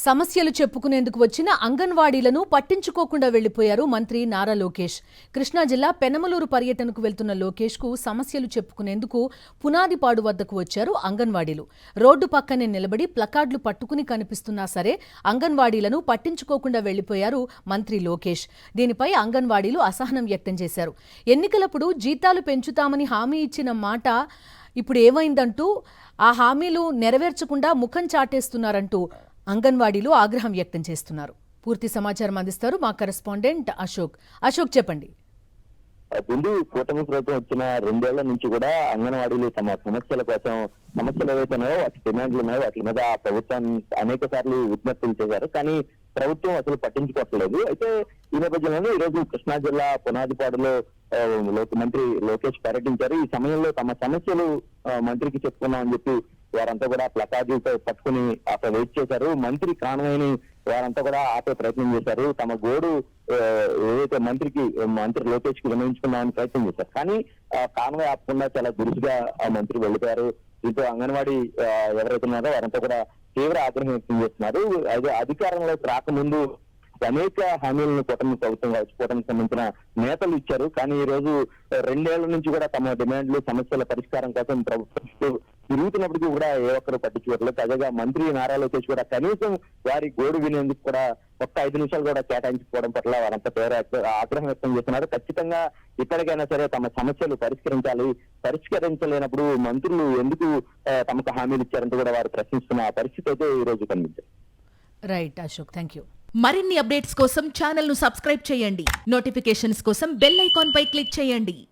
సమస్యలు చెప్పుకునేందుకు వచ్చిన అంగన్వాడీలను పట్టించుకోకుండా వెళ్లిపోయారు మంత్రి నారా లోకేష్. కృష్ణా జిల్లా పెనమలూరు పర్యటనకు వెళ్తున్న లోకేష్ కు సమస్యలు చెప్పుకునేందుకు పునాదిపాడు వద్దకు వచ్చారు అంగన్వాడీలు. రోడ్డు పక్కనే నిలబడి ప్లకార్డులు పట్టుకుని కనిపిస్తున్నా సరే అంగన్వాడీలను పట్టించుకోకుండా వెళ్లిపోయారు మంత్రి లోకేష్. దీనిపై అంగన్వాడీలు అసహనం వ్యక్తం చేశారు. ఎన్నికలప్పుడు జీతాలు పెంచుతామని హామీ ఇచ్చిన మాట ఇప్పుడు ఏమైందంటూ, ఆ హామీలు నెరవేర్చకుండా ముఖం చాటేస్తున్నారంటూ అంగన్వాడీలు ఆగ్రహం వ్యక్తం చేస్తున్నారు. పూర్తి సమాచారం అందిస్తారు మా కరెస్పాండెంట్ అశోక్. చెప్పండి. ముందు కూటమి ప్రభుత్వం వచ్చిన 2 ఏళ్ల నుంచి కూడా అంగన్వాడీలు తమ సమస్యల కోసం సమస్యలు ఏవైతున్నాయో వాటి డిమాండ్లు ఉన్నాయో వాటి మీద ప్రభుత్వాన్ని అనేక సార్లు విజ్ఞప్తులు చేశారు. కానీ ప్రభుత్వం అసలు పట్టించుకోవట్లేదు. అయితే ఈ నేపథ్యంలోనే ఈ రోజు కృష్ణా జిల్లా పునాదిపాడులో మంత్రి లోకేష్ పర్యటించారు. ఈ సమయంలో తమ సమస్యలు మంత్రికి చెప్పుకున్నామని చెప్పి వారంతా కూడా ప్లకార్డులతో పట్టుకుని అక్కడ వెయిట్ చేశారు. మంత్రి కాన్వాయ్ని వారంతా కూడా ఆపే ప్రయత్నం చేశారు. తమ గోడు ఏదైతే మంత్రి లోకేష్ కి వినియోగించుకుందామని ప్రయత్నం చేశారు. కానీ కాన్వాయ్ ఆపకుండా చాలా దురుసుగా ఆ మంత్రి వెళ్ళిపోయారు. దీంతో అంగన్వాడీ ఎవరైతే ఉన్నారో వారంతా కూడా తీవ్ర ఆగ్రహం వ్యక్తం చేస్తున్నారు. అయితే అధికారంలోకి రాకముందు అనేక హామీలను కూటమి సంబంధించిన నేతలు ఇచ్చారు. కానీ ఈ రోజు 2 ఏళ్ల నుంచి కూడా తమ డిమాండ్లు సమస్యల పరిష్కారం కోసం ప్రభుత్వం తిరుగుతున్నప్పటికీ కూడా ఏ ఒక్కరు పట్టించుకోవట్లేదు. తాజాగా మంత్రి నారా లోకేష్ కూడా కనీసం వారి గోడు వినేందుకు కూడా ఒక్క 5 నిమిషాలు కూడా కేటాయించుకోవడం పట్ల వారంతా తీవ్ర ఆగ్రహం వ్యక్తం చేస్తున్నారు. ఖచ్చితంగా ఇప్పటికైనా సరే తమ సమస్యలు పరిష్కరించాలి. పరిష్కరించలేనప్పుడు మంత్రులు ఎందుకు తమకు హామీలు ఇచ్చారంటూ కూడా వారు ప్రశ్నిస్తున్న పరిస్థితి అయితే ఈ రోజు కనిపించారు. Right Ashok, thank you. మరిన్ని అప్డేట్స్ కోసం ఛానల్ ను సబ్స్క్రైబ్ చేయండి. నోటిఫికేషన్స్ కోసం బెల్ ఐకాన్ పై క్లిక్ చేయండి.